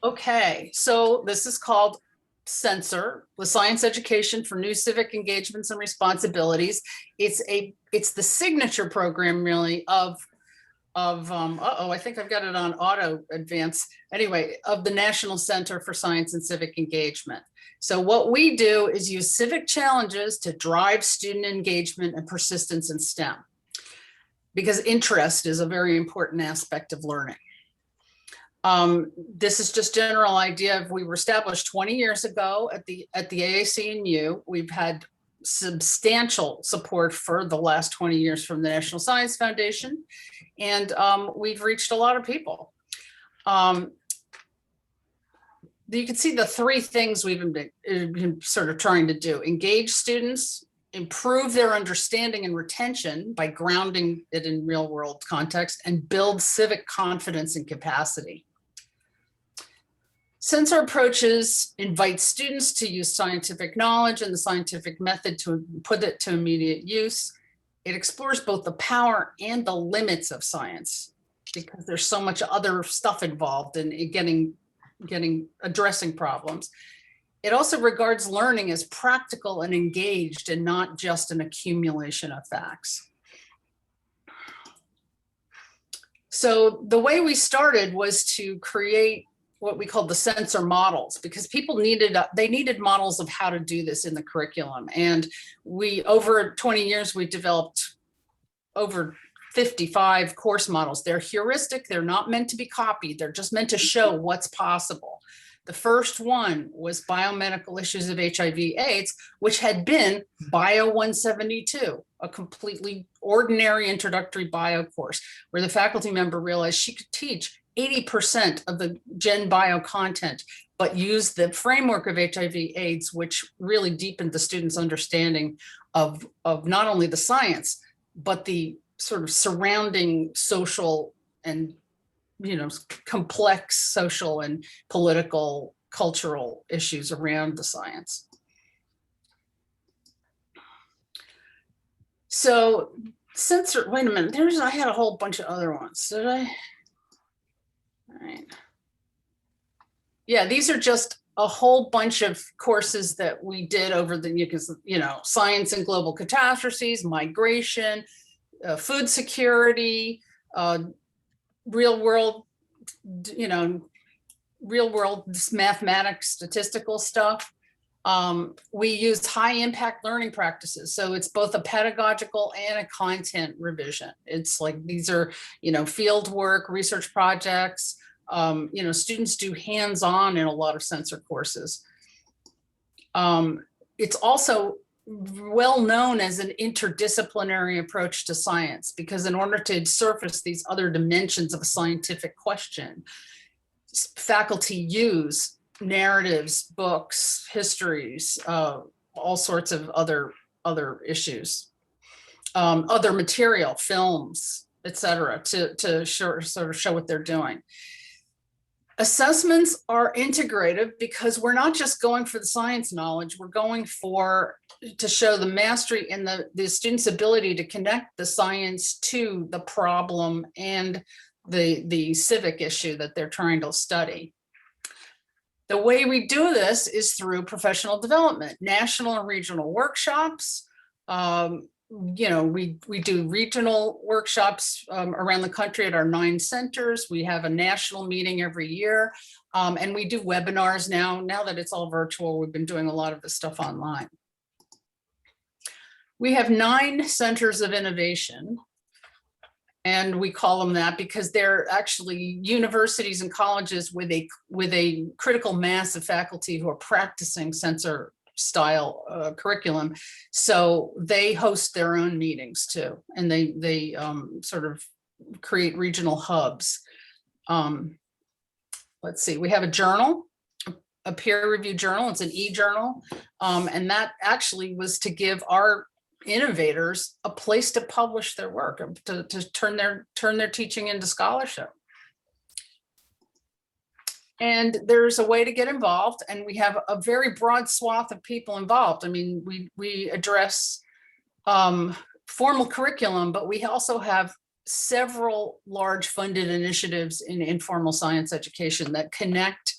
Okay, so this is called SENCER, the Science Education for New Civic Engagements and Responsibilities. It's the signature program really of I think I've got it on auto advance. Anyway, of the National Center for Science and Civic Engagement. So what we do is use civic challenges to drive student engagement and persistence in STEM, because interest is a very important aspect of learning. This is just general idea. We were established 20 years ago at the AAC&U. We've had substantial support for the last 20 years from the National Science Foundation, and we've reached a lot of people. You can see the three things we've been sort of trying to do: engage students, improve their understanding and retention by grounding it in real world context, and build civic confidence and capacity. SENCER approaches invite students to use scientific knowledge and the scientific method to put it to immediate use. It explores both the power and the limits of science, because there's so much other stuff involved in addressing problems. It also regards learning as practical and engaged and not just an accumulation of facts. So the way we started was to create what we called the SENCER models, because people needed models of how to do this in the curriculum. And over 20 years, we developed over 55 course models. They're heuristic, they're not meant to be copied, they're just meant to show what's possible. The first one was biomedical issues of HIV/AIDS, which had been Bio 172, a completely ordinary introductory bio course, where the faculty member realized she could teach 80% of the Gen Bio content, but use the framework of HIV/AIDS, which really deepened the students' understanding of not only the science, but the sort of surrounding social and complex social and political, cultural issues around the science. So SENCER, wait a minute, I had a whole bunch of other ones, did I? All right. Yeah, these are just a whole bunch of courses that we did over the, science and global catastrophes, migration, food security, real world mathematics, statistical stuff. We use high impact learning practices. So it's both a pedagogical and a content revision. It's like, these are, field work, research projects. Students do hands-on in a lot of SENCER courses. It's also well known as an interdisciplinary approach to science, because in order to surface these other dimensions of a scientific question, faculty use narratives, books, histories, all sorts of other issues, other material, films, etc., to sort of show what they're doing. Assessments are integrative because we're not just going for the science knowledge, we're going to show the mastery and the student's ability to connect the science to the problem and the civic issue that they're trying to study. The way we do this is through professional development, national and regional workshops. We do regional workshops around the country at our 9 centers. We have a national meeting every year, and we do webinars now. Now that it's all virtual, we've been doing a lot of this stuff online. We have 9 centers of innovation, and we call them that because they're actually universities and colleges with a critical mass of faculty who are practicing SENCER style curriculum. So they host their own meetings too, and they sort of create regional hubs. Let's see, we have a journal, a peer-reviewed journal. It's an e-journal, and that actually was to give our innovators a place to publish their work, to turn their teaching into scholarship. And there's a way to get involved, and we have a very broad swath of people involved. I mean, we address formal curriculum, but we also have several large funded initiatives in informal science education that connect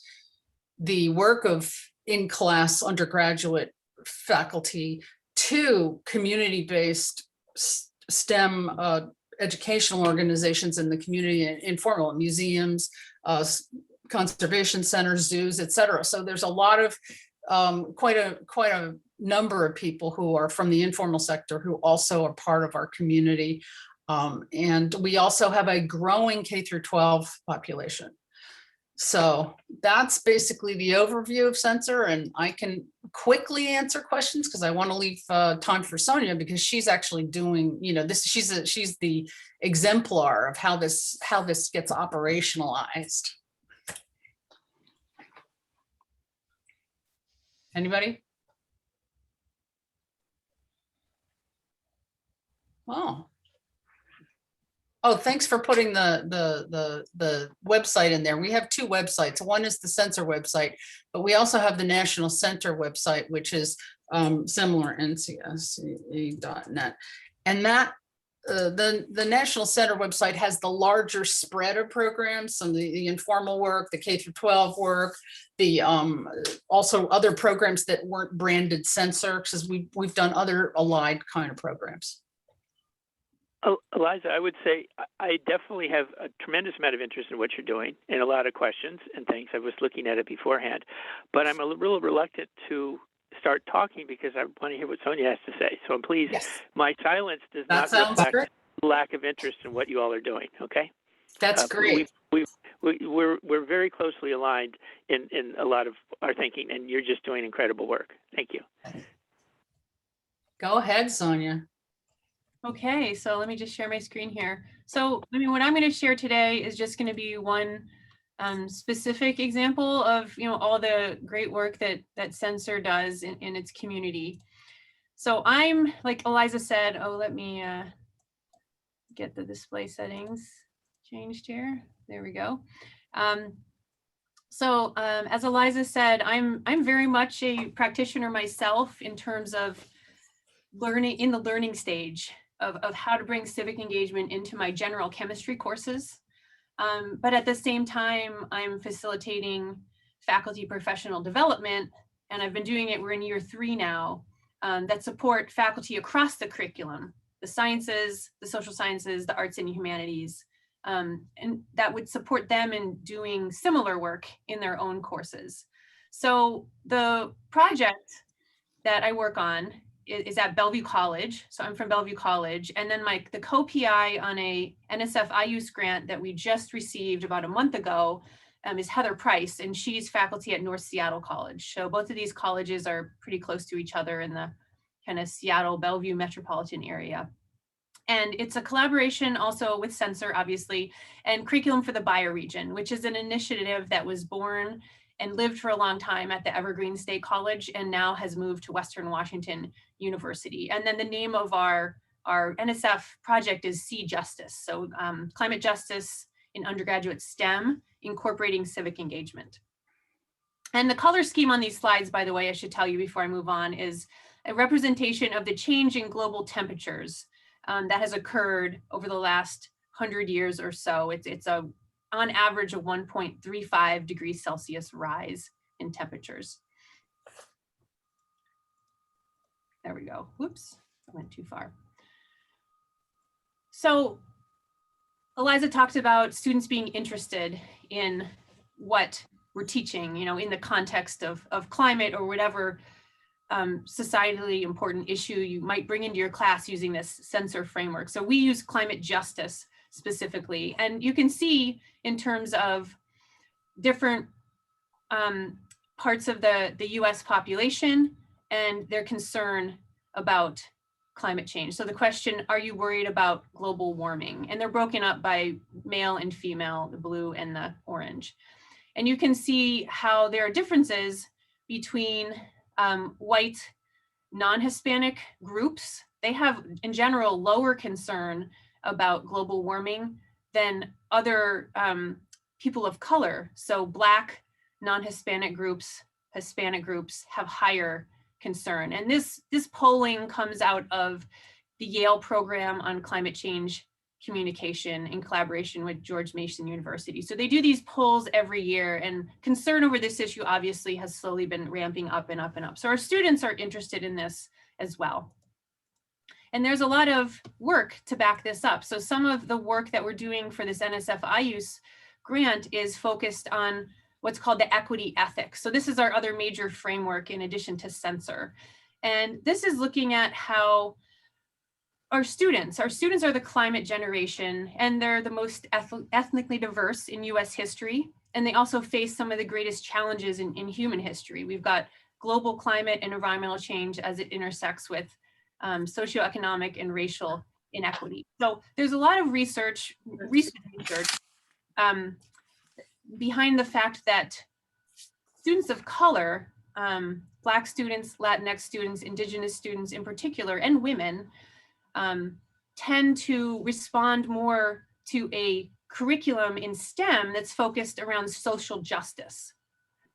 the work of in-class undergraduate faculty to community-based STEM educational organizations in the community, informal museums, conservation centers, zoos, et cetera. So there's a lot of quite a number of people who are from the informal sector who also are part of our community. And we also have a growing K through 12 population. So that's basically the overview of SENCER, and I can quickly answer questions because I want to leave time for Sonya, because she's actually doing, you know, this. She's the exemplar of how this gets operationalized. Anybody? Oh, thanks for putting the website in there. We have two websites. One is the SENCER website, but we also have the National Center website, which is similar, ncsce.net. And that the National Center website has the larger spread of programs, some of the informal work, the K through 12 work, the also other programs that weren't branded SENCER, because we've done other allied kind of programs. Oh, Eliza, I would say I definitely have a tremendous amount of interest in what you're doing and a lot of questions and things. I was looking at it beforehand, but I'm a little reluctant to start talking because I want to hear what Sonya has to say. So please, yes. My silence does not reflect lack of interest in what you all are doing, okay? That's great. We're very closely aligned in a lot of our thinking, and you're just doing incredible work. Thank you. Go ahead, Sonya. Okay, so let me just share my screen here. So, I mean, what I'm going to share today is just going to be one specific example of, you know, all the great work that SENCER does in its community. So I'm, like Eliza said, let me get the display settings changed here. There we go. As Eliza said, I'm very much a practitioner myself in terms of learning, in the learning stage of how to bring civic engagement into my general chemistry courses. But at the same time, I'm facilitating faculty professional development, and I've been doing it, we're in year 3 now, that support faculty across the curriculum, the sciences, the social sciences, the arts and humanities, and that would support them in doing similar work in their own courses. So the project that I work on is at Bellevue College. So I'm from Bellevue College. And then the co-PI on a NSF IUS grant that we just received about a month ago is Heather Price, and she's faculty at North Seattle College. So both of these colleges are pretty close to each other in the kind of Seattle, Bellevue metropolitan area. And it's a collaboration also with SENCER, obviously, and Curriculum for the Bioregion, which is an initiative that was born and lived for a long time at the Evergreen State College and now has moved to Western Washington University. And then the name of our NSF project is See Justice. So climate justice in undergraduate STEM, incorporating civic engagement. And the color scheme on these slides, by the way, I should tell you before I move on, is a representation of the change in global temperatures that has occurred over the last 100 years or so. It's on average a 1.35 degrees Celsius rise in temperatures. There we go. Whoops, I went too far. So Eliza talked about students being interested in what we're teaching, you know, in the context of climate or whatever societally important issue you might bring into your class using this SENCER framework. So we use climate justice specifically, and you can see in terms of different parts of the US population and their concern about climate change. So the question, are you worried about global warming? And they're broken up by male and female, the blue and the orange. And you can see how there are differences between white non-Hispanic groups. They have, in general, lower concern about global warming than other people of color. So Black, non-Hispanic groups, Hispanic groups have higher concern. And this polling comes out of the Yale program on climate change communication in collaboration with George Mason University. So they do these polls every year, and concern over this issue obviously has slowly been ramping up and up and up. So our students are interested in this as well. And there's a lot of work to back this up. So some of the work that we're doing for this NSF IUSE grant is focused on what's called the equity ethics. So this is our other major framework in addition to SENCER. And this is looking at how our students are the climate generation, and they're the most ethnically diverse in US history. And they also face some of the greatest challenges in human history. We've got global climate and environmental change as it intersects with socioeconomic and racial inequity. So there's a lot of recent research behind the fact that students of color, Black students, Latinx students, Indigenous students in particular, and women tend to respond more to a curriculum in STEM that's focused around social justice.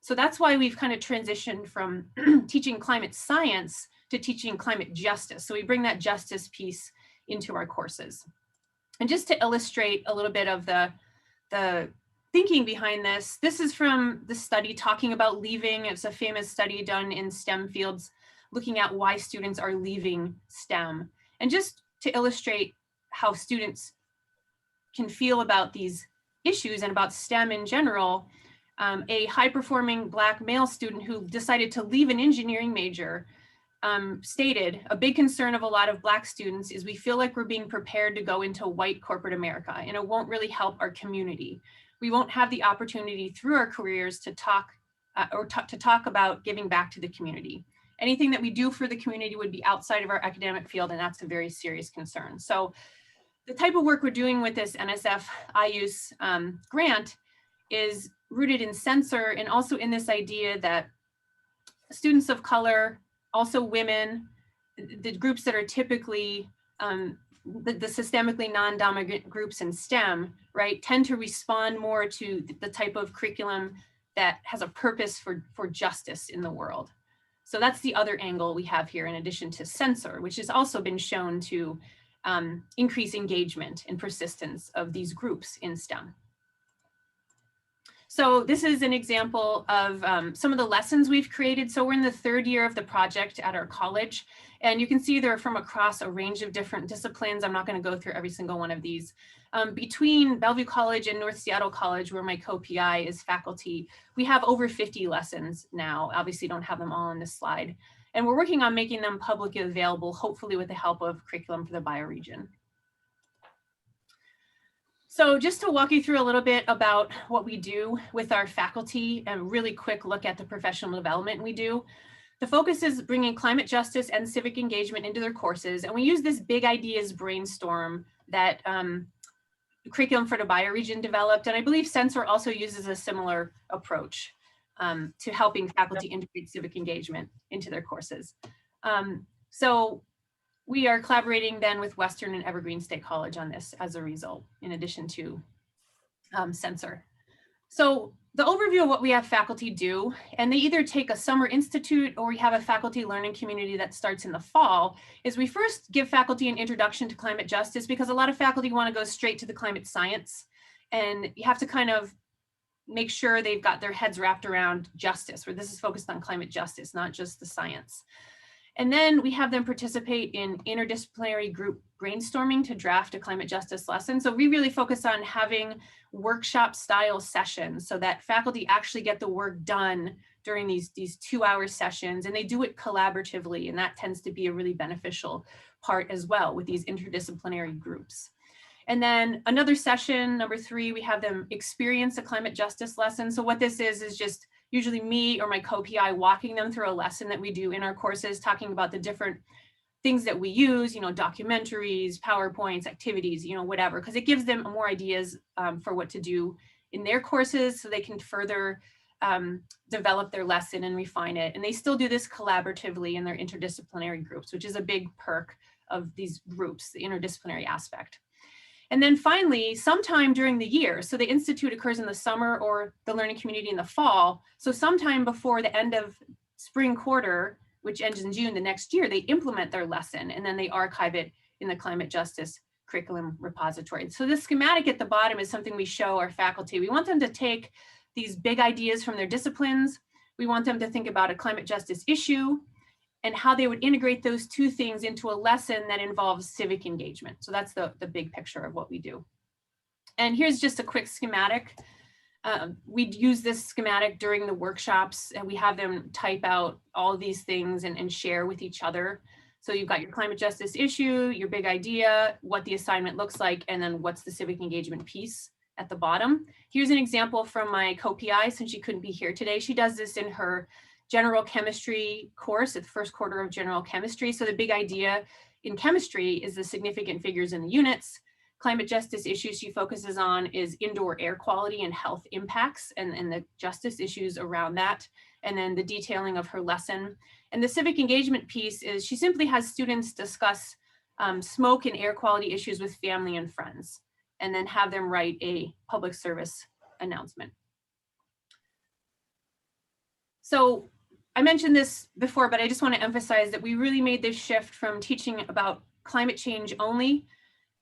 So that's why we've kind of transitioned from teaching climate science to teaching climate justice. So we bring that justice piece into our courses. And just to illustrate a little bit of the thinking behind this, this is from the study talking about leaving. It's a famous study done in STEM fields, looking at why students are leaving STEM. And just to illustrate how students can feel about these issues and about STEM in general, a high-performing Black male student who decided to leave an engineering major stated, a big concern of a lot of Black students is we feel like we're being prepared to go into white corporate America, and it won't really help our community. We won't have the opportunity through our careers to talk about giving back to the community. Anything that we do for the community would be outside of our academic field, and that's a very serious concern. So the type of work we're doing with this NSF IUSE grant is rooted in SENCER and also in this idea that students of color, also women, the groups that are typically the systemically non-dominant groups in STEM, right, tend to respond more to the type of curriculum that has a purpose for justice in the world. So that's the other angle we have here in addition to SENCER, which has also been shown to increase engagement and persistence of these groups in STEM. So this is an example of some of the lessons we've created. So we're in the third year of the project at our college, and you can see they're from across a range of different disciplines. I'm not going to go through every single one of these. Between Bellevue College and North Seattle College, where my co-PI is faculty, we have over 50 lessons now. Obviously don't have them all on this slide. And we're working on making them publicly available, hopefully with the help of Curriculum for the Bioregion. So just to walk you through a little bit about what we do with our faculty, and a really quick look at the professional development we do. The focus is bringing climate justice and civic engagement into their courses. And we use this big ideas brainstorm that Curriculum for the Bioregion developed. And I believe SENCER also uses a similar approach to helping faculty integrate civic engagement into their courses. So we are collaborating then with Western and Evergreen State College on this as a result, in addition to SENCER. So the overview of what we have faculty do, and they either take a summer institute or we have a faculty learning community that starts in the fall, is we first give faculty an introduction to climate justice, because a lot of faculty want to go straight to the climate science, and you have to kind of make sure they've got their heads wrapped around justice, where this is focused on climate justice, not just the science. And then we have them participate in interdisciplinary group brainstorming to draft a climate justice lesson. So we really focus on having workshop style sessions so that faculty actually get the work done during these 2-hour sessions, and they do it collaboratively. And that tends to be a really beneficial part as well with these interdisciplinary groups. And then another session, number 3, we have them experience a climate justice lesson. So what this is just usually me or my co-PI walking them through a lesson that we do in our courses, talking about the different things that we use, documentaries, PowerPoints, activities, whatever, because it gives them more ideas for what to do in their courses so they can further develop their lesson and refine it. And they still do this collaboratively in their interdisciplinary groups, which is a big perk of these groups, the interdisciplinary aspect. And then finally, sometime during the year, so the institute occurs in the summer or the learning community in the fall. So sometime before the end of spring quarter, which ends in June the next year, they implement their lesson and then they archive it in the climate justice curriculum repository. So this schematic at the bottom is something we show our faculty. We want them to take these big ideas from their disciplines. We want them to think about a climate justice issue and how they would integrate those two things into a lesson that involves civic engagement. So that's the big picture of what we do. And here's just a quick schematic. We'd use this schematic during the workshops, and we have them type out all of these things and share with each other. So you've got your climate justice issue, your big idea, what the assignment looks like, and then what's the civic engagement piece at the bottom. Here's an example from my co-PI, since she couldn't be here today. She does this in her general chemistry course at the first quarter of general chemistry. So the big idea in chemistry is the significant figures in the units. Climate justice issues she focuses on is indoor air quality and health impacts and the justice issues around that. And then the detailing of her lesson. And the civic engagement piece is she simply has students discuss smoke and air quality issues with family and friends, and then have them write a public service announcement. So I mentioned this before, but I just want to emphasize that we really made this shift from teaching about climate change only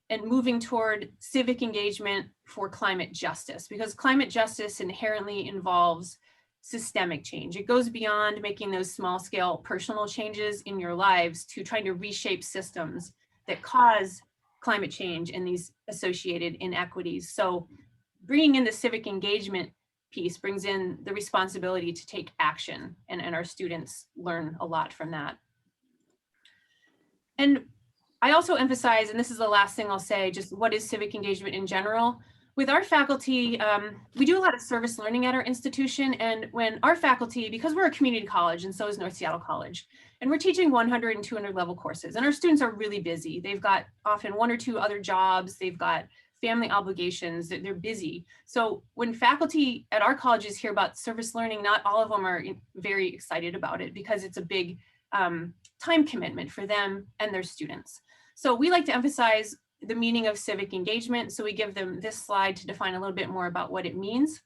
and moving toward civic engagement for climate justice, because climate justice inherently involves systemic change. It goes beyond making those small scale personal changes in your lives to trying to reshape systems that cause climate change and these associated inequities. So bringing in the civic engagement piece brings in the responsibility to take action, and our students learn a lot from that. And I also emphasize, and this is the last thing I'll say, just what is civic engagement in general. With our faculty, we do a lot of service learning at our institution, and when our faculty, because we're a community college and so is North Seattle College, and we're teaching 100 and 200 level courses, and our students are really busy. They've got often 1 or 2 other jobs, they've got family obligations, they're busy. So when faculty at our colleges hear about service learning, not all of them are very excited about it because it's a big time commitment for them and their students. So we like to emphasize the meaning of civic engagement. So we give them this slide to define a little bit more about what it means.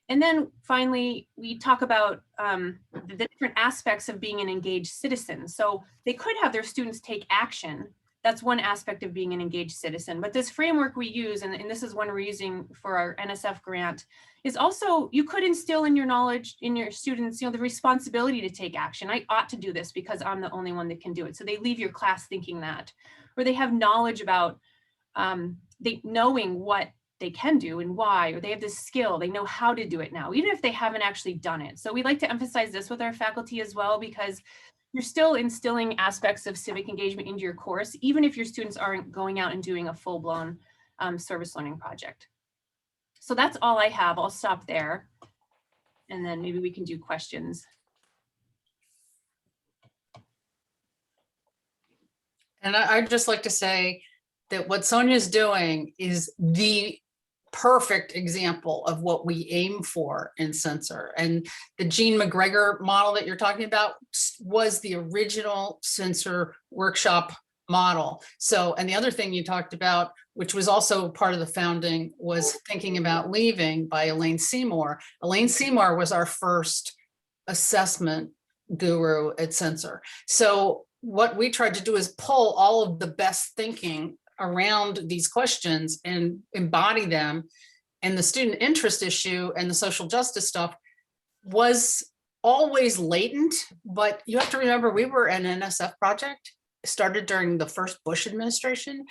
And then finally, we talk about the different aspects of being an engaged citizen. So they could have their students take action. That's one aspect of being an engaged citizen. But this framework we use, and this is one we're using for our NSF grant, is also, you could instill in your knowledge, in your students, the responsibility to take action. I ought to do this because I'm the only one that can do it. So they leave your class thinking that, or they have knowledge about knowing what they can do and why, or they have this skill, they know how to do it now, even if they haven't actually done it. So we like to emphasize this with our faculty as well, because you're still instilling aspects of civic engagement into your course, even if your students aren't going out and doing a full-blown service learning project. So that's all I have. I'll stop there, and then maybe we can do questions. And I'd just like to say that what Sonya's doing is the perfect example of what we aim for in SENCER. And the Jean McGregor model that you're talking about was the original SENCER workshop model. So, and the other thing you talked about, which was also part of the founding, was Thinking About Leaving by Elaine Seymour. Elaine Seymour was our first assessment guru at SENCER. So what we tried to do is pull all of the best thinking around these questions and embody them. And the student interest issue and the social justice stuff was always latent, but you have to remember we were an NSF project, started during the first Bush administration,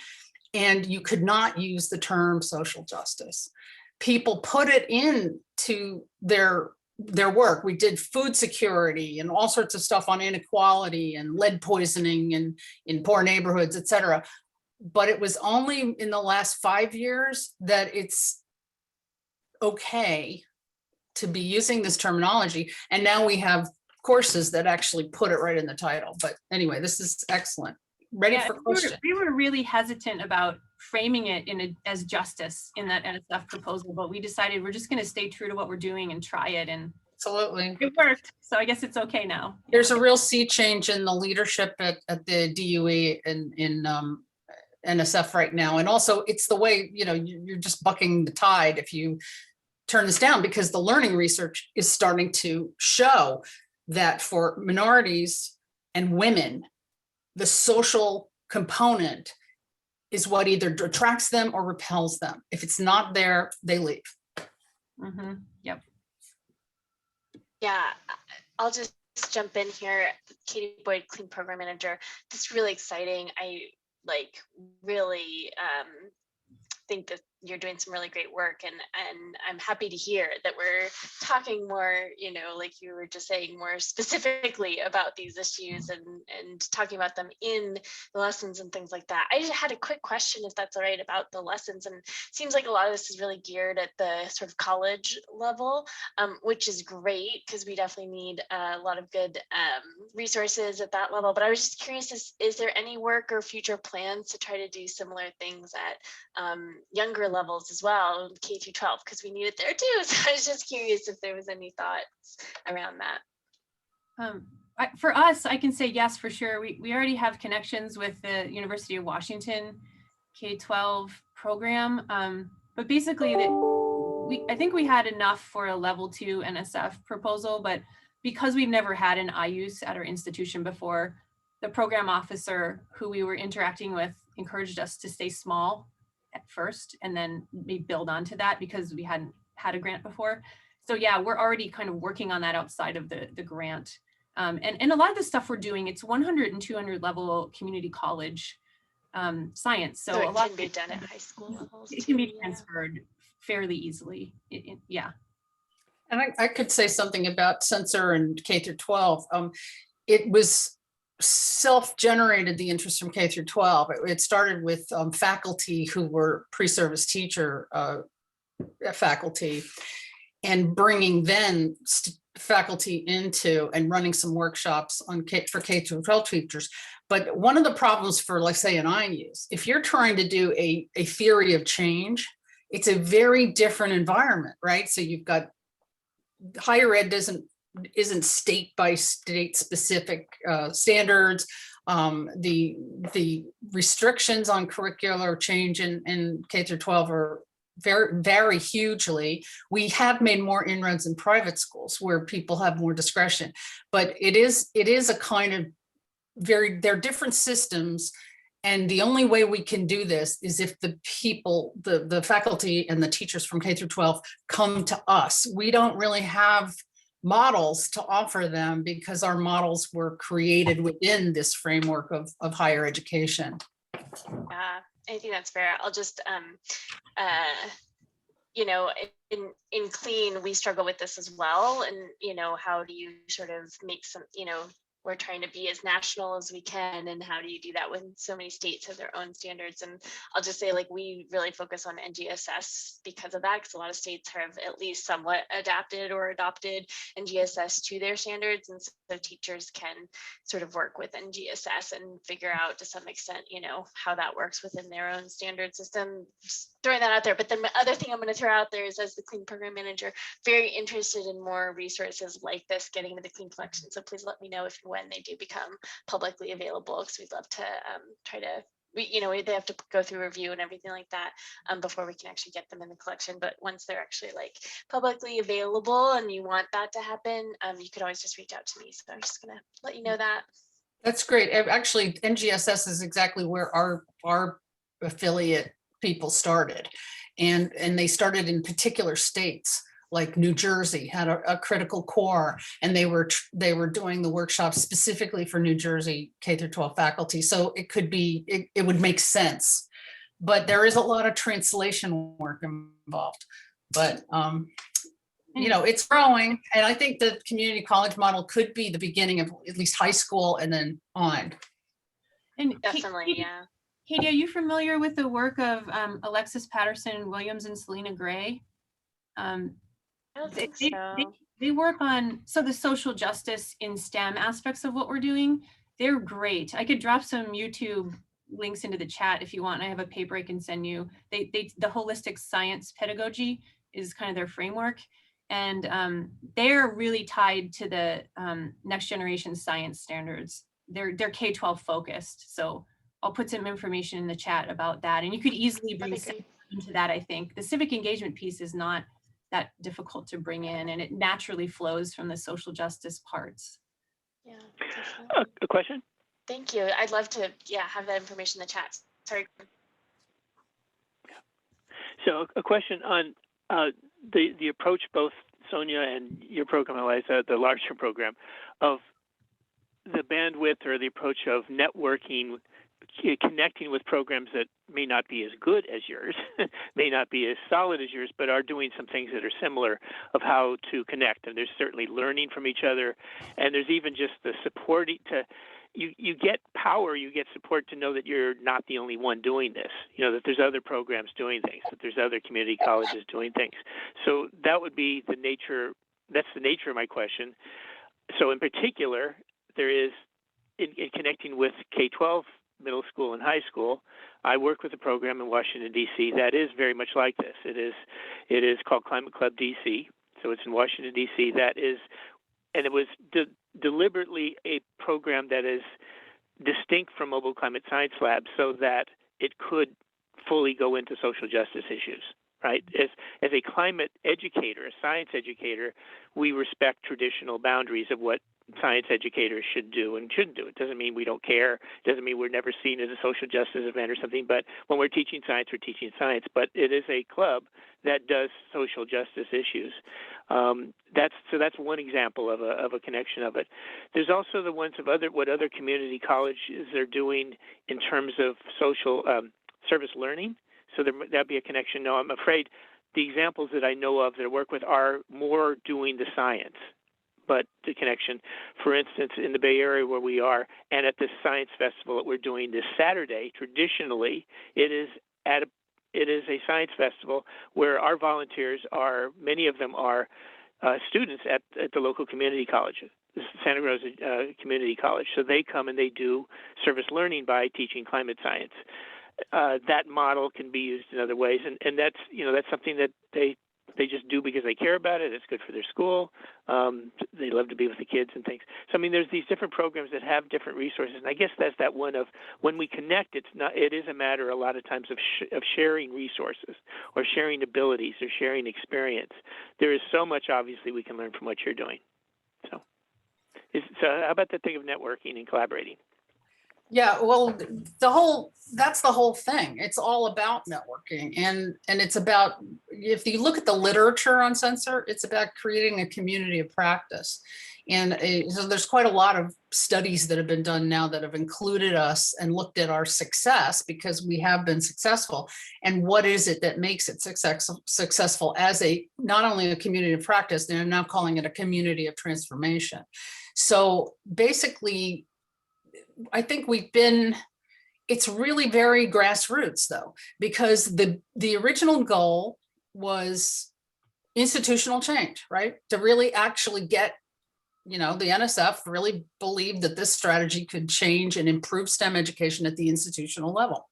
and you could not use the term social justice. People put it into their work. We did food security and all sorts of stuff on inequality and lead poisoning and in poor neighborhoods, et cetera. But it was only in the last 5 years that it's okay to be using this terminology. And now we have courses that actually put it right in the title. But anyway, this is excellent. Ready for questions. We were really hesitant about framing it as justice in that NSF proposal, but we decided we're just going to stay true to what we're doing and try it. And absolutely, it worked. So I guess it's okay now. There's a real sea change in the leadership at the DUE and in NSF right now. And also it's the way, you're just bucking the tide if you turn this down, because the learning research is starting to show that for minorities and women, the social component is what either attracts them or repels them. If it's not there, they leave. Yep. Yeah, I'll just jump in here. Katie Boyd, Clean Program Manager. This is really exciting. I really think that you're doing some really great work, and I'm happy to hear that we're talking more, like you were just saying, more specifically about these issues and talking about them in the lessons and things like that. I just had a quick question, if that's all right, about the lessons. And it seems like a lot of this is really geared at the sort of college level, which is great because we definitely need a lot of good resources at that level. But I was just curious, is there any work or future plans to try to do similar things at younger levels as well, K through 12, because we need it there too. So I was just curious if there was any thoughts around that. For us, I can say yes, for sure. We already have connections with the University of Washington K-12 program, but basically I think we had enough for a level 2 NSF proposal, but because we've never had an IUS at our institution before, the program officer who we were interacting with encouraged us to stay small at first and then we build onto that because we hadn't had a grant before. So yeah, we're already kind of working on that outside of the grant. And a lot of the stuff we're doing, it's 100 and 200 level community college science. So a lot can be done at high school levels. It can be transferred fairly easily. Yeah. And I could say something about SENCER and K through 12. It was self-generated, the interest from K through 12. It started with faculty who were pre-service teacher faculty, and bringing then faculty into and running some workshops on for K through 12 teachers. But one of the problems for, like, say, an IUS, if you're trying to do a theory of change, it's a very different environment, right? So you've got higher ed isn't state by state specific standards. The restrictions on curricular change in K through 12 are vary hugely. We have made more inroads in private schools where people have more discretion, but it is a kind of they're different systems. And the only way we can do this is if the people, the faculty and the teachers from K through 12 come to us. We don't really have models to offer them because our models were created within this framework of higher education. I think that's fair. I'll just, in Clean, we struggle with this as well. And, how do you sort of make some, we're trying to be as national as we can, and how do you do that when so many states have their own standards? And I'll just say, like, we really focus on NGSS because of that, because a lot of states have at least somewhat adapted or adopted NGSS to their standards, and so teachers can sort of work with NGSS and figure out to some extent, how that works within their own standard system. Just throwing that out there. But then the other thing I'm going to throw out there is, as the Clean Program Manager, very interested in more resources like this getting into the Clean collection. So please let me know if when they do become publicly available, because we'd love to try to, they have to go through review and everything like that before we can actually get them in the collection. But once they're actually like publicly available and you want that to happen, you could always just reach out to me. So I'm just gonna let you know that. That's great. Actually, NGSS is exactly where our affiliate people started, and they started in particular states. Like New Jersey had a critical core, and they were doing the workshops specifically for New Jersey K through 12 faculty. So it could be, it would make sense, but there is a lot of translation work involved. But it's growing, and I think the community college model could be the beginning of at least high school and then on. And Definitely, yeah. Katie, are you familiar with the work of Alexis Patterson Williams and Selena Gray? I don't think so. They work on the social justice in STEM aspects of what we're doing. They're great. I could drop some YouTube links into the chat if you want. I have a paper I can send you. The holistic science pedagogy is kind of their framework, and they're really tied to the next generation science standards. They're K-12 focused. So I'll put some information in the chat about that, and you could easily bring into that. I think the civic engagement piece is not that difficult to bring in, and it naturally flows from the social justice parts. Yeah. A question? Thank you. I'd love to, have that information in the chat. Sorry. So a question on the approach, both Sonya and your program, Eliza, the larger program, of the bandwidth or the approach of networking, connecting with programs that may not be as good as yours, may not be as solid as yours, but are doing some things that are similar of how to connect. And there's certainly learning from each other, and there's even just the support to. You get power, you get support to know that you're not the only one doing this, that there's other programs doing things, that there's other community colleges doing things. So that would be the nature, that's the nature of my question. So in particular, there is, in connecting with K-12, middle school and high school, I work with a program in Washington, D.C. that is very much like this. It is called Climate Club D.C., so it's in Washington, D.C. That is, and it was deliberately a program that is distinct from Mobile Climate Science Lab so that it could fully go into social justice issues, right? As a climate educator, a science educator, we respect traditional boundaries of what science educators should do and shouldn't do. It doesn't mean we don't care. It doesn't mean we're never seen as a social justice event or something, but when we're teaching science, we're teaching science. But it is a club that does social justice issues. That's one example of a connection of it. There's also the ones of what other community colleges are doing in terms of social service learning. So that'd be a connection. No, I'm afraid the examples that I know of that I work with are more doing the science. But the connection, for instance, in the Bay Area where we are, and at this science festival that we're doing this Saturday, traditionally it is a science festival where our volunteers are, many of them are students at the local community college, Santa Rosa Community College. So they come and they do service learning by teaching climate science. That model can be used in other ways, and that's something that they just do because they care about it. It's good for their school. They love to be with the kids and things. So, I mean, there's these different programs that have different resources. And I guess that's that one of when we connect, it is a matter a lot of times of sharing resources or sharing abilities or sharing experience. There is so much, obviously, we can learn from what you're doing. So how about the thing of networking and collaborating? Yeah, well, that's the whole thing. It's all about networking, and it's about, if you look at the literature on SENCER, it's about creating a community of practice. And so there's quite a lot of studies that have been done now that have included us and looked at our success, because we have been successful. And what is it that makes it successful as not only a community of practice, they're now calling it a community of transformation. So basically, I think it's really very grassroots though, because the original goal was institutional change, right? To really actually get, the NSF really believed that this strategy could change and improve STEM education at the institutional level.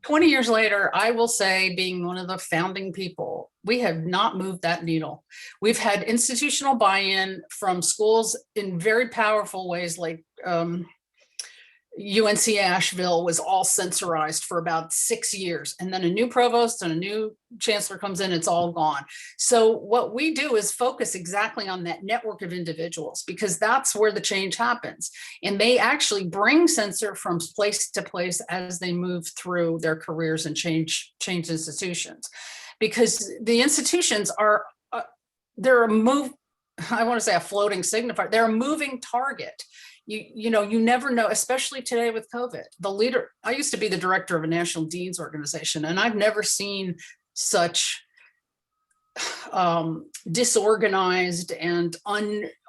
20 years later, I will say, being one of the founding people, we have not moved that needle. We've had institutional buy-in from schools in very powerful ways, like UNC Asheville was all censorized for about 6 years. And then a new provost and a new chancellor comes in, it's all gone. So what we do is focus exactly on that network of individuals, because that's where the change happens. And they actually bring SENCER from place to place as they move through their careers and change institutions. Because the institutions are, they're I want to say a floating signifier, they're a moving target. You never know, especially today with COVID. I used to be the director of a national deans organization, and I've never seen such disorganized and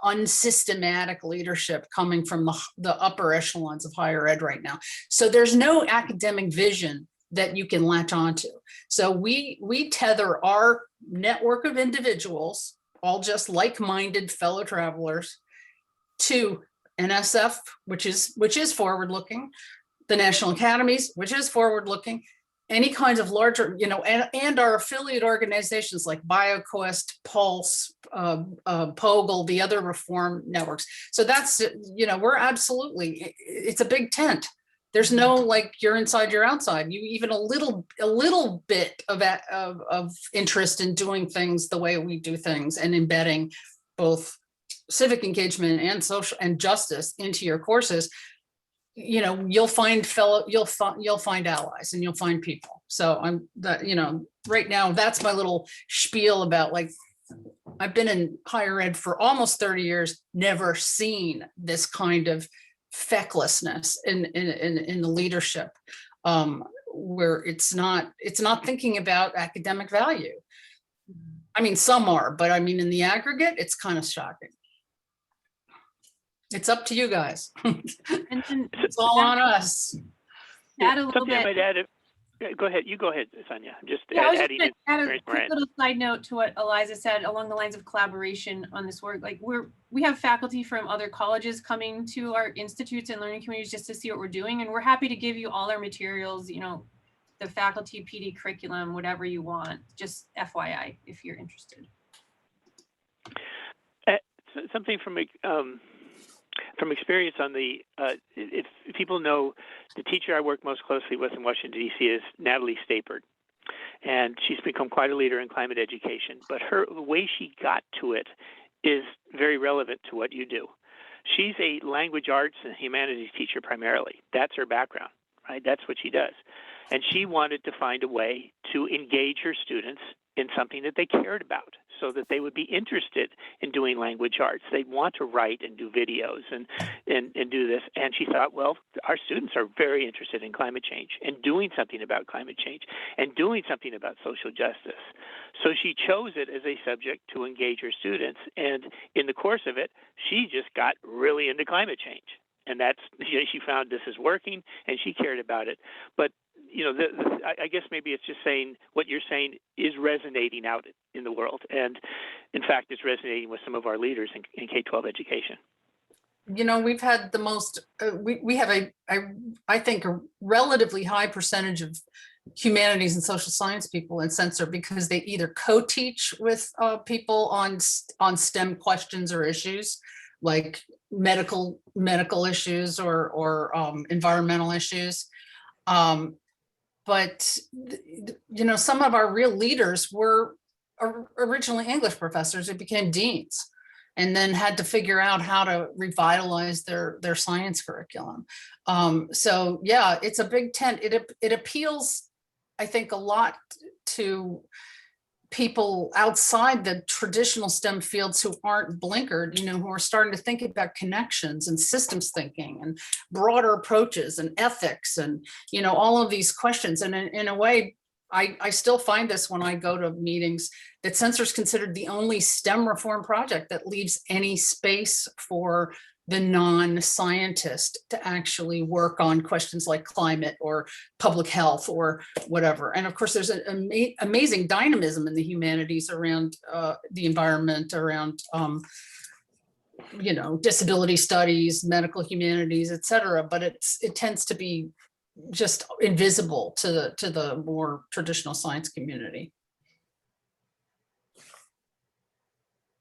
unsystematic leadership coming from the upper echelons of higher ed right now. So there's no academic vision that you can latch onto. So we tether our network of individuals, all just like-minded fellow travelers, to NSF, which is forward-looking, the National Academies, which is forward-looking, any kinds of larger, and our affiliate organizations like BioQuest, Pulse, POGLE, the other reform networks. So that's, we're absolutely, it's a big tent. There's no like you're inside, you're outside. You even a little bit of interest in doing things the way we do things and embedding both civic engagement and social and justice into your courses, you know, you'll find allies and you'll find people. So I'm that, you know, right now that's my little spiel about, like, I've been in higher ed for almost 30 years, never seen this kind of fecklessness in the leadership, where it's not thinking about academic value. I mean, some are, but I mean, in the aggregate, it's kind of shocking. It's up to you guys. And then It's all on us. add a little Something I bit. might add. Go ahead. You go ahead, Sonya. Just Yeah, I was just adding gonna add a experience quick Moran. little side note to what Eliza said along the lines of collaboration on this work. Like we have faculty from other colleges coming to our institutes and learning communities just to see what we're doing. And we're happy to give you all our materials, you know, the faculty PD curriculum, whatever you want, just FYI, if you're interested. Something from experience on the, if people know, the teacher I work most closely with in Washington, D.C. is Natalie Stapert. And she's become quite a leader in climate education. But the way she got to it is very relevant to what you do. She's a language arts and humanities teacher primarily. That's her background, right? That's what she does. And she wanted to find a way to engage her students in something that they cared about, so that they would be interested in doing language arts. They'd want to write and do videos and do this. And she thought, well, our students are very interested in climate change and doing something about climate change and doing something about social justice. So she chose it as a subject to engage her students. And in the course of it, she just got really into climate change. And that's, she found this is working, and she cared about it. But you know, I guess maybe it's just saying what you're saying is resonating out in the world. And in fact, it's resonating with some of our leaders in K-12 education. You know, we've had the most, we have I think a relatively high percentage of humanities and social science people in SENCER, because they either co-teach with people on STEM questions or issues, like medical issues or environmental issues. But, you know, some of our real leaders were originally English professors who became deans and then had to figure out how to revitalize their science curriculum. So yeah, it's a big tent. It appeals, I think, a lot to people outside the traditional STEM fields who aren't blinkered, you know, who are starting to think about connections and systems thinking and broader approaches and ethics and, you know, all of these questions. And in a way, I still find this when I go to meetings, that SENCER is considered the only STEM reform project that leaves any space for the non-scientist to actually work on questions like climate or public health or whatever. And of course, there's an amazing dynamism in the humanities around the environment, around you know, disability studies, medical humanities, et cetera. But it tends to be just invisible to the more traditional science community.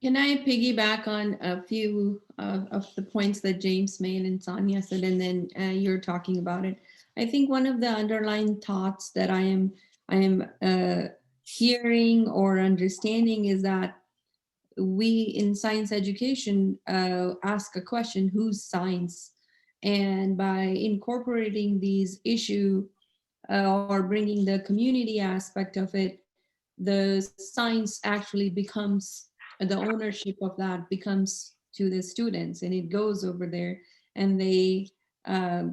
Can I piggyback on a few of the points that James made and Sonya said, and then you're talking about it? I think one of the underlying thoughts that I am hearing or understanding is that we in science education ask a question, who's science? And by incorporating these issues or bringing the community aspect of it, the science actually becomes, the ownership of that becomes to the students, and it goes over there and they, I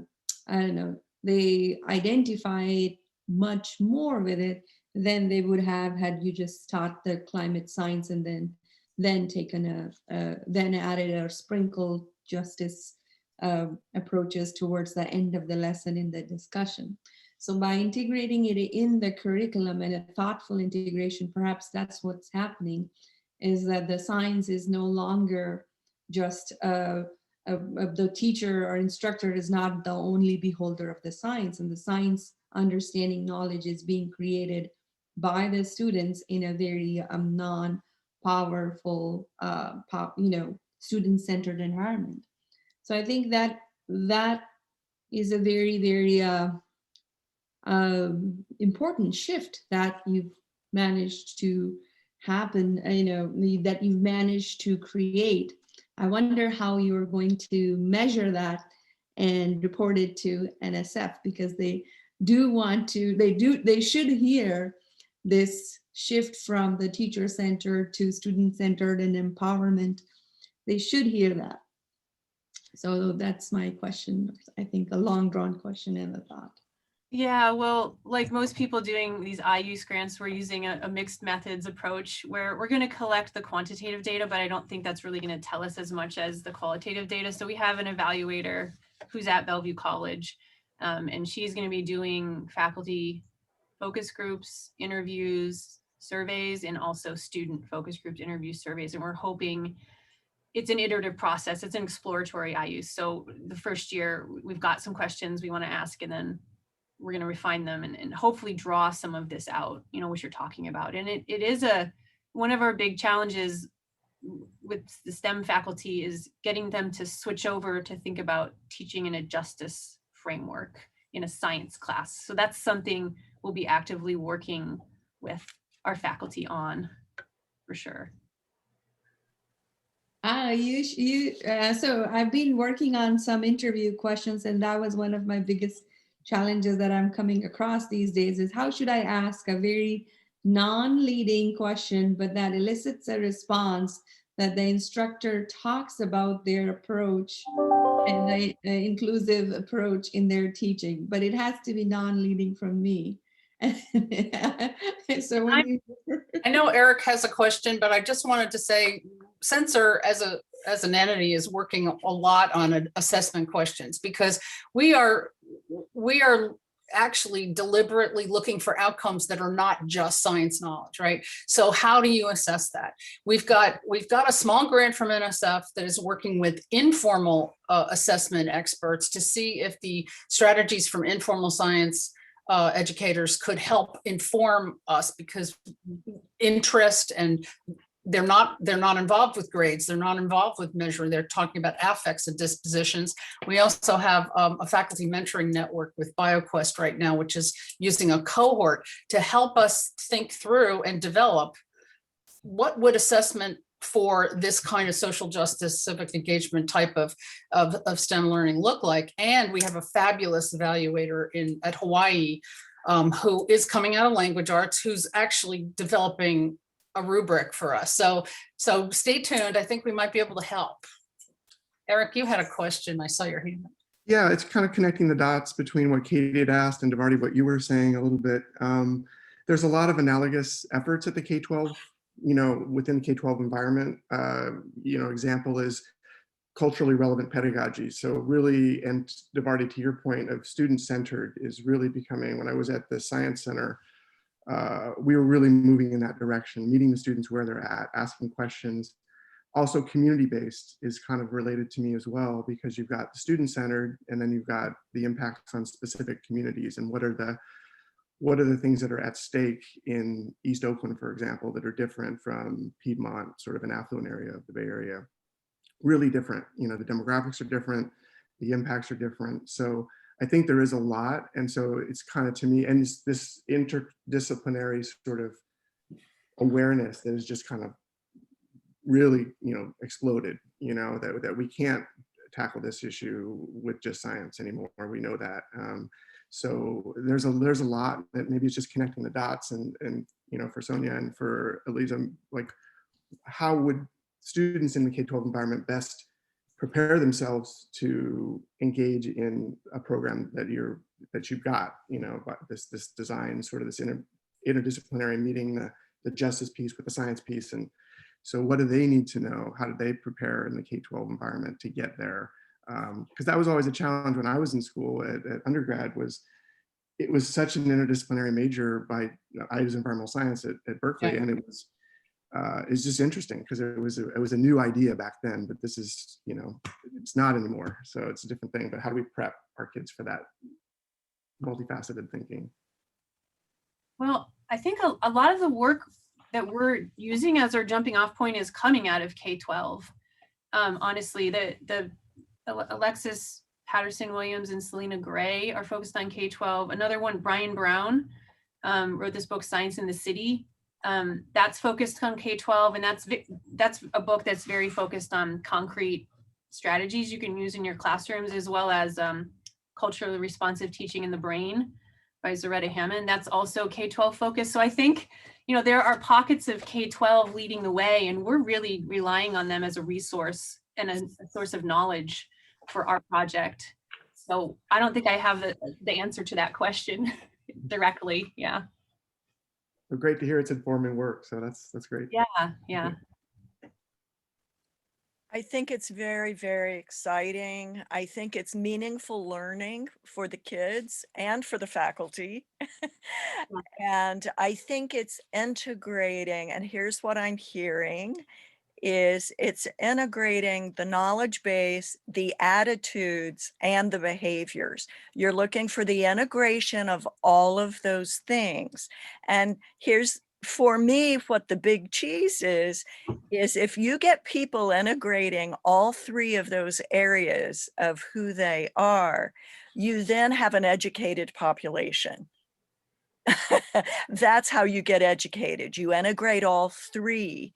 don't know, they identify it much more with it than they would have had you just taught the climate science and then taken then added or sprinkled justice approaches towards the end of the lesson in the discussion. So by integrating it in the curriculum and a thoughtful integration, perhaps that's what's happening, is that the science is no longer just the teacher or instructor is not the only beholder of the science, and the science understanding knowledge is being created by the students in a very non-powerful, student-centered environment. So I think that is a very, very important shift that you've managed to happen, that you've managed to create. I wonder how you're going to measure that and report it to NSF, because they do want to, they should hear this shift from the teacher-centered to student-centered and empowerment. They should hear that. So that's my question. I think a long drawn question and a thought. Yeah, well, like most people doing these IUS grants, we're using a mixed methods approach where we're going to collect the quantitative data, but I don't think that's really going to tell us as much as the qualitative data. So we have an evaluator who's at Bellevue College, and she's going to be doing faculty focus groups, interviews, surveys, and also student focus group interviews, surveys. And we're hoping it's an iterative process. It's an exploratory IUS. So the first year we've got some questions we want to ask, and then we're going to refine them and hopefully draw some of this out, you know, what you're talking about. And it is one of our big challenges with the STEM faculty is getting them to switch over to think about teaching in a justice framework in a science class. So that's something we'll be actively working with our faculty on, for sure. So I've been working on some interview questions, and that was one of my biggest challenges that I'm coming across these days is how should I ask a very non-leading question, but that elicits a response that the instructor talks about their approach and the inclusive approach in their teaching, but it has to be non-leading from me. So when I know Eric has a question, but I just wanted to say SENCER as an entity is working a lot on assessment questions, because we are actually deliberately looking for outcomes that are not just science knowledge, right? So how do you assess that? We've got a small grant from NSF that is working with informal assessment experts to see if the strategies from informal science educators could help inform us, because interest, and they're not involved with grades, they're not involved with measuring, they're talking about affects and dispositions. We also have a faculty mentoring network with BioQuest right now, which is using a cohort to help us think through and develop what would assessment for this kind of social justice, civic engagement type of STEM learning look like. And we have a fabulous evaluator at Hawaii who is coming out of language arts, who's actually developing a rubric for us. So stay tuned. I think we might be able to help. Eric, you had a question. I saw your hand. Yeah, it's kind of connecting the dots between what Katie had asked and Devarty, what you were saying a little bit. There's a lot of analogous efforts at the K-12, within the K-12 environment. Example is culturally relevant pedagogy. So really, and Devarty, to your point of student-centered is really becoming, when I was at the Science Center, we were really moving in that direction, meeting the students where they're at, asking questions. Also community-based is kind of related to me as well, because you've got the student-centered and then you've got the impacts on specific communities, and what are the things that are at stake in East Oakland, for example, that are different from Piedmont, sort of an affluent area of the Bay Area. Really different, the demographics are different, the impacts are different. So I think there is a lot. And so it's kind of, to me, and this interdisciplinary sort of awareness that is just kind of really, exploded, that we can't tackle this issue with just science anymore. We know that. So there's a lot that maybe it's just connecting the dots, and for Sonya and for Eliza, like how would students in the K-12 environment best prepare themselves to engage in a program that you've got, this design, sort of this interdisciplinary, meeting the justice piece with the science piece. And so what do they need to know? How do they prepare in the K-12 environment to get there? Because that was always a challenge when I was in school at undergrad. It was such an interdisciplinary major. I was environmental science at Berkeley, yeah. And it's just interesting because it was a new idea back then, but this is, it's not anymore. So it's a different thing. But how do we prep our kids for that multifaceted thinking? Well, I think a lot of the work that we're using as our jumping off point is coming out of K-12. Honestly, the Alexis Patterson-Williams and Selena Gray are focused on K-12. Another one, Brian Brown, wrote this book, Science in the City. That's focused on K-12, and that's a book that's very focused on concrete strategies you can use in your classrooms, as well as culturally responsive teaching in the brain by Zaretta Hammond. That's also K-12 focused. So I think, you know, there are pockets of K-12 leading the way, and we're really relying on them as a resource and a source of knowledge for our project. So I don't think I have the answer to that question directly. Yeah. Well, great to hear it's informing work. So that's great. Yeah. Yeah. I think it's very, very exciting. I think it's meaningful learning for the kids and for the faculty. And I think it's integrating, and here's what I'm hearing, is it's integrating the knowledge base, the attitudes, and the behaviors. You're looking for the integration of all of those things. And here's, for me, what the big cheese is if you get people integrating all three of those areas of who they are, you then have an educated population. That's how you get educated. You integrate all three,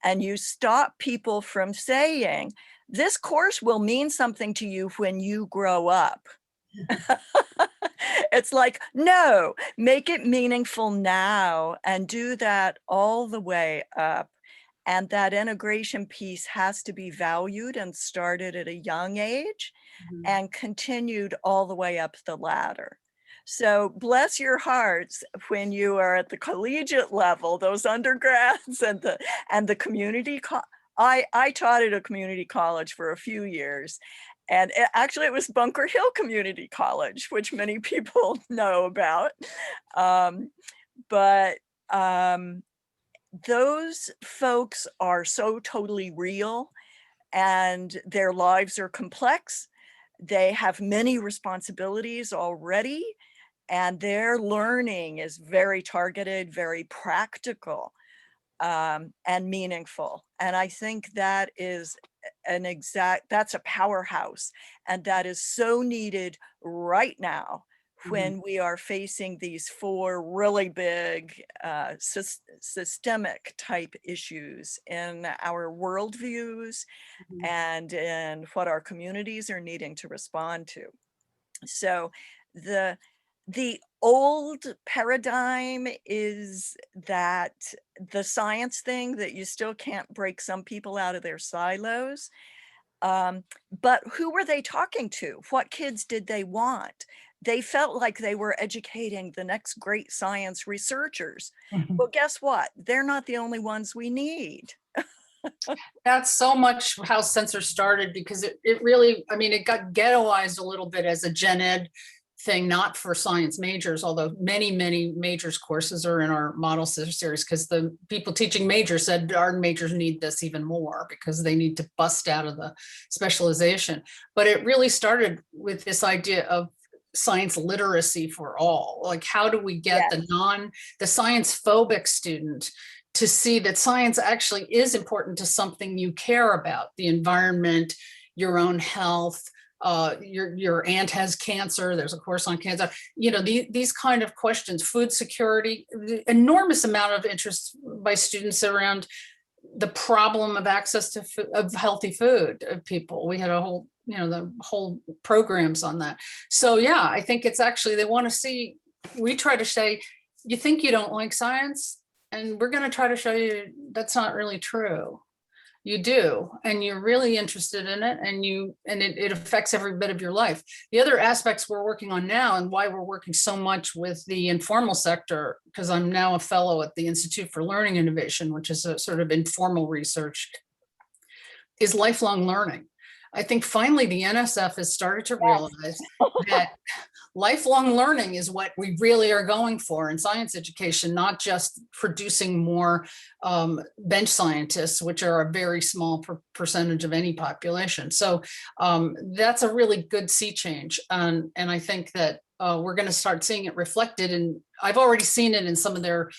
and you stop people from saying, this course will mean something to you when you grow up. It's like, no, make it meaningful now, and do that all the way up. And that integration piece has to be valued and started at a young age and continued all the way up the ladder. So bless your hearts when you are at the collegiate level, those undergrads and the community. I taught at a community college for a few years. And actually, it was Bunker Hill Community College, which many people know about. But those folks are so totally real, and their lives are complex. They have many responsibilities already, and their learning is very targeted, very practical, and meaningful. And I think that is that's a powerhouse, and that is so needed right now when we are facing these four really big systemic type issues in our worldviews and in what our communities are needing to respond to. So the old paradigm is that the science thing, that you still can't break some people out of their silos. But who were they talking to? What kids did they want? They felt like they were educating the next great science researchers. Well, guess what? They're not the only ones we need. That's so much how SENCER started, because it really, I mean, it got ghettoized a little bit as a gen ed thing, not for science majors, although many majors courses are in our model series, because the people teaching majors said our majors need this even more because they need to bust out of the specialization. But it really started with this idea of science literacy for all. Like, how do we get the science phobic student to see that science actually is important to something you care about, the environment, your own health, your aunt has cancer, there's a course on cancer, you know, these kind of questions, food security, the enormous amount of interest by students around the problem of access to of healthy food of people. We had a whole, you know, the whole programs on that. So yeah, I think it's actually, they want to see, we try to say, you think you don't like science, and we're going to try to show you that's not really true. You do, and you're really interested in it, and it affects every bit of your life. The other aspects we're working on now, and why we're working so much with the informal sector, because I'm now a fellow at the Institute for Learning Innovation, which is a sort of informal research, is lifelong learning. I think finally the NSF has started to realize that lifelong learning is what we really are going for in science education, not just producing more bench scientists, which are a very small percentage of any population. So that's a really good sea change. And I think that we're going to start seeing it reflected, and I've already seen it in some of their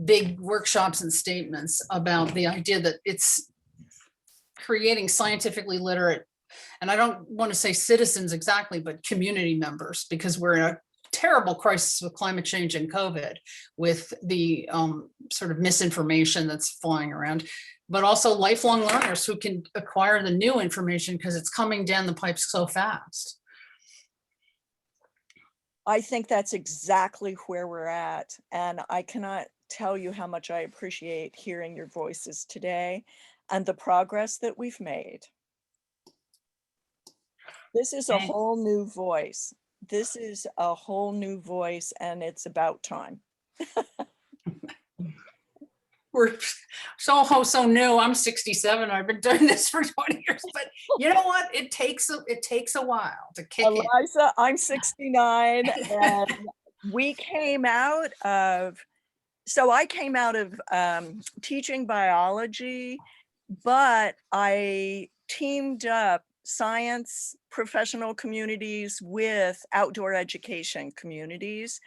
big workshops and statements about the idea that it's creating scientifically literate, and I don't want to say citizens exactly, but community members, because we're in a terrible crisis with climate change and COVID, with the sort of misinformation that's flying around. but also lifelong learners who can acquire the new information because it's coming down the pipes so fast. I think that's exactly where we're at. And I cannot tell you how much I appreciate hearing your voices today and the progress that we've made. This is a Thanks. whole new voice. This is a whole new voice, and it's about time. We're so new. I'm 67. I've been doing this for 20 years, but you know what? It takes a while to kick in. Eliza, I'm 69, and we came out of, so I came out of teaching biology, but I teamed up science professional communities with outdoor education communities,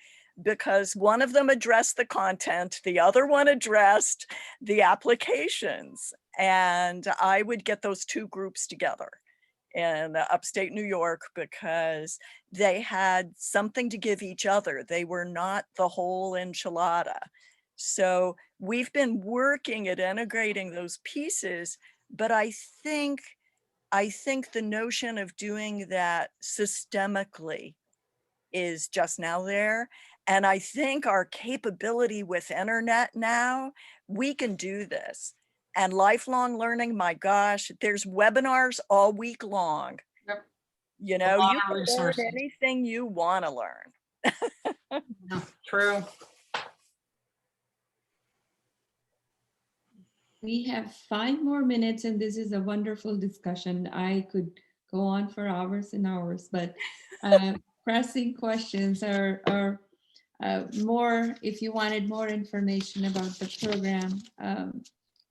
because one of them addressed the content, the other one addressed the applications. And I would get those two groups together in upstate New York because they had something to give each other. They were not the whole enchilada. So we've been working at integrating those pieces, but I think the notion of doing that systemically is just now there. And I think our capability with internet now, we can do this. And lifelong learning, my gosh, there's webinars all week long. Yep. You know, lot you of can learn resources. anything you want to learn. Yeah, true. We have 5 more minutes, and this is a wonderful discussion. I could go on for hours and hours, but pressing questions are more, if you wanted more information about the program.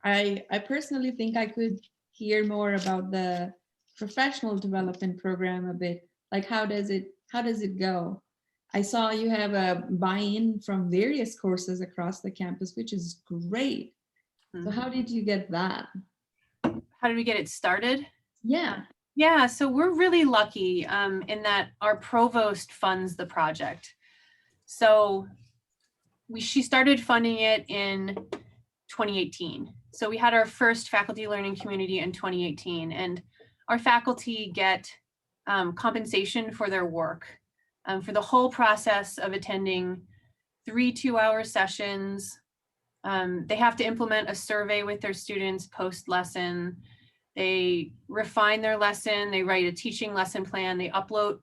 I personally think I could hear more about the professional development program a bit. Like, how does it go? I saw you have a buy-in from various courses across the campus, which is great. So how did you get that? How did we get it started? Yeah. Yeah, so we're really lucky in that our provost funds the project. So she started funding it in 2018. So we had our first faculty learning community in 2018, and our faculty get compensation for their work for the whole process of attending 3 2-hour sessions. They have to implement a survey with their students post-lesson. They refine their lesson. They write a teaching lesson plan. They upload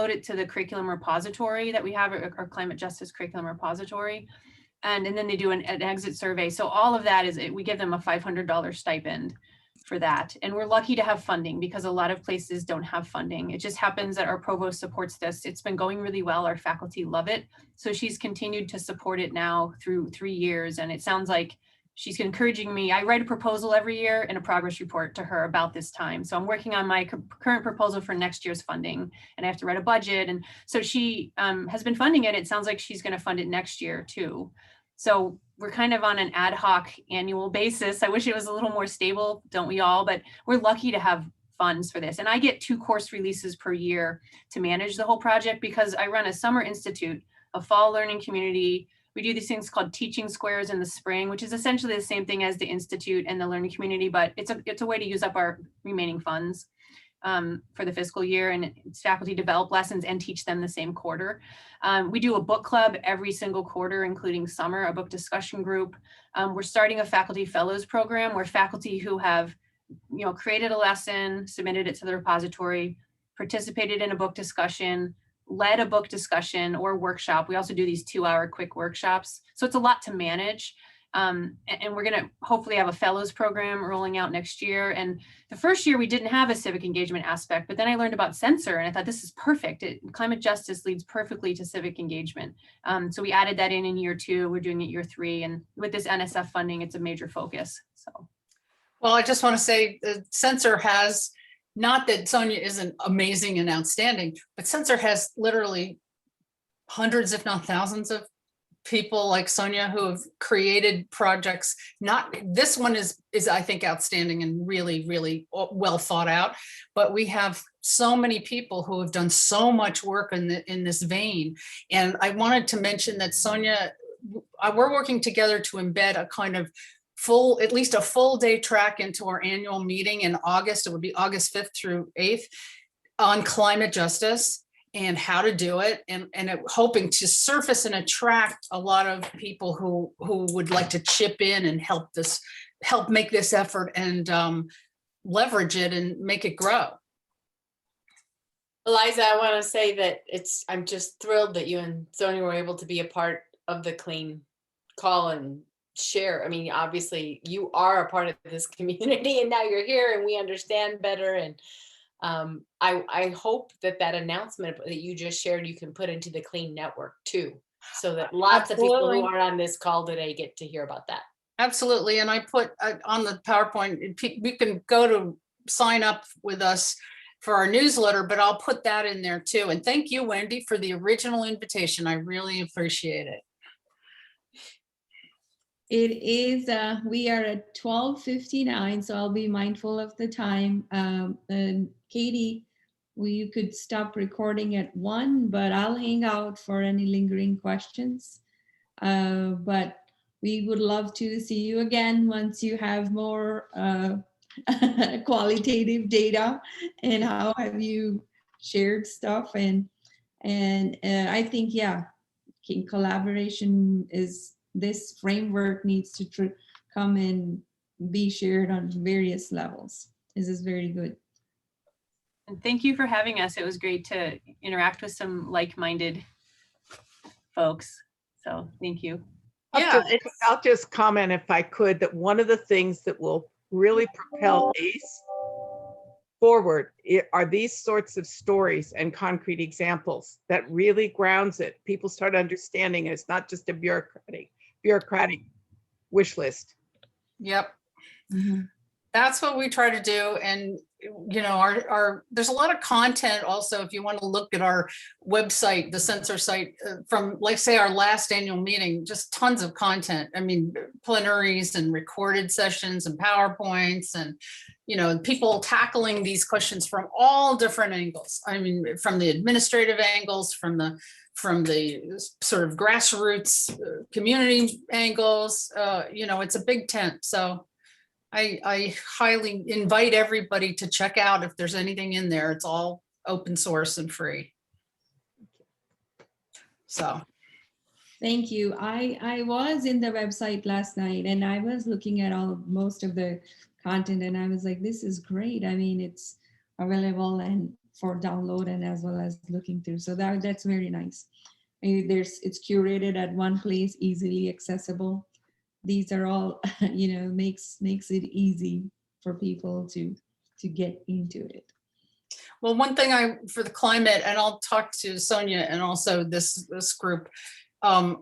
it to the curriculum repository that we have, our climate justice curriculum repository. And then they do an exit survey. So all of that we give them a $500 stipend for that. And we're lucky to have funding because a lot of places don't have funding. It just happens that our provost supports this. It's been going really well. Our faculty love it. So she's continued to support it now through 3 years. And it sounds like she's encouraging me. I write a proposal every year and a progress report to her about this time. So I'm working on my current proposal for next year's funding, and I have to write a budget. And so she has been funding it. It sounds like she's going to fund it next year too. So we're kind of on an ad hoc annual basis. I wish it was a little more stable, don't we all? But we're lucky to have funds for this. And I get 2 course releases per year to manage the whole project because I run a summer institute, a fall learning community. We do these things called teaching squares in the spring, which is essentially the same thing as the institute and the learning community, but it's a way to use up our remaining funds for the fiscal year, and it's faculty develop lessons and teach them the same quarter. We do a book club every single quarter, including summer, a book discussion group. We're starting a faculty fellows program where faculty who have created a lesson, submitted it to the repository, participated in a book discussion, led a book discussion or workshop. We also do these 2-hour quick workshops. So it's a lot to manage. And we're going to hopefully have a fellows program rolling out next year. And the first year we didn't have a civic engagement aspect, but then I learned about SENCER and I thought this is perfect. Climate justice leads perfectly to civic engagement. So we added that in year 2, we're doing it year 3. And with this NSF funding, it's a major focus. So. Well, I just want to say that SENCER has, not that Sonya isn't amazing and outstanding, but SENCER has literally hundreds, if not thousands of people like Sonya who have created projects. This one is I think outstanding and really, really well thought out, but we have so many people who have done so much work in this vein. And I wanted to mention that Sonya, we're working together to embed a kind of at least a full day track into our annual meeting in August. It would be August 5th through 8th on climate justice and how to do it, and hoping to surface and attract a lot of people who would like to chip in and help make this effort and leverage it and make it grow. Eliza, I want to say that I'm just thrilled that you and Sonya were able to be a part of the clean call and share. I mean, obviously you are a part of this community and now you're here and we understand better. And I hope that announcement that you just shared, you can put into the clean network too, so that lots of people who are on this call today get to hear about that. Absolutely. And I put on the PowerPoint, you can go to sign up with us for our newsletter, but I'll put that in there too. And thank you, Wendy, for the original invitation. I really appreciate it. It is, we are at 12:59, so I'll be mindful of the time. And Katie, you could stop recording at 1, but I'll hang out for any lingering questions. But we would love to see you again once you have more qualitative data and how have you shared stuff. And I think, yeah, collaboration is, this framework needs to come and be shared on various levels. This is very good. And thank you for having us. It was great to interact with some like-minded folks. So thank you. I'll just comment, if I could, that one of the things that will really propel ACE forward are these sorts of stories and concrete examples that really grounds it. People start understanding it's not just a bureaucratic wish list. Yep. Mm-hmm. That's what we try to do. And, you know, there's a lot of content also, if you want to look at our website, the SENCER site, from, like, say, our last annual meeting, just tons of content. I mean, plenaries and recorded sessions and PowerPoints and, you know, people tackling these questions from all different angles. I mean, from the administrative angles, from the sort of grassroots community angles, you know, it's a big tent. So I highly invite everybody to check out if there's anything in there. It's all open source and free. So. Thank you. I was in the website last night and I was looking at most of the content and I was like, this is great. I mean, it's available and for download and as well as looking through. So that's very nice. It's curated at one place, easily accessible. These are all, you know, makes it easy for people to get into it. Well, one thing for the climate, and I'll talk to Sonya and also this group,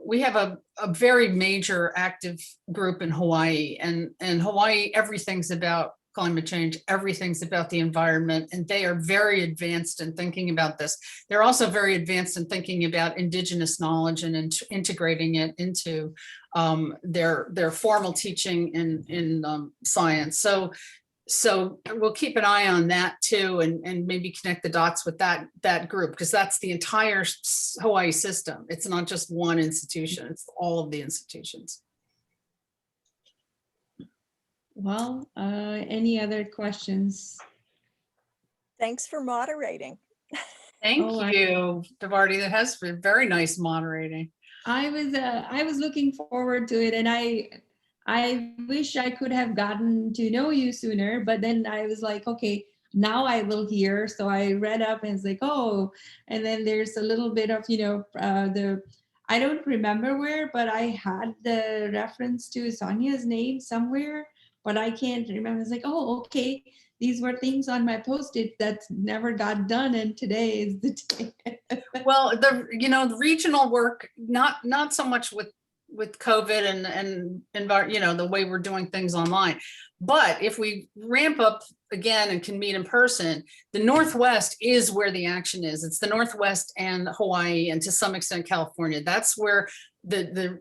we have a very major active group in Hawaii, and Hawaii, everything's about climate change, everything's about the environment, and they are very advanced in thinking about this. They're also very advanced in thinking about indigenous knowledge and integrating it into their formal teaching in science. So we'll keep an eye on that too, and maybe connect the dots with that group, because that's the entire Hawaii system. It's not just one institution, it's all of the institutions. Well, any other questions? Thanks for moderating. Thank you, Devarti. That has been very nice moderating. I was looking forward to it, and I wish I could have gotten to know you sooner, but then I was like, okay, now I will hear. So I read up and it's like, oh, and then there's a little bit of, you know, I don't remember where, but I had the reference to Sonya's name somewhere, but I can't remember. It's like, oh, okay. These were things on my Post-it that never got done, and today is the day. Well, the regional work, not so much with COVID and you know, the way we're doing things online, but if we ramp up again and can meet in person, the Northwest is where the action is. It's the Northwest and Hawaii, and to some extent California. That's where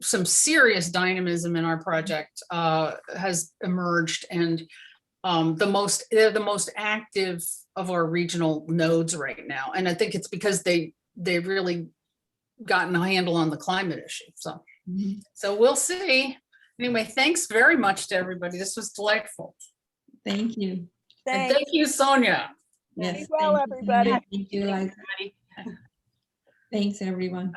some serious dynamism in our project has emerged, and they're the most active of our regional nodes right now. And I think it's because they've really gotten a handle on the climate issue. So we'll see. Anyway, thanks very much to everybody. This was delightful. Thank you. And Thanks. thank you, Sonya. Yes. well, thank you, Sonia. everybody. Thank you, Eliza. Everybody. Thanks, everyone.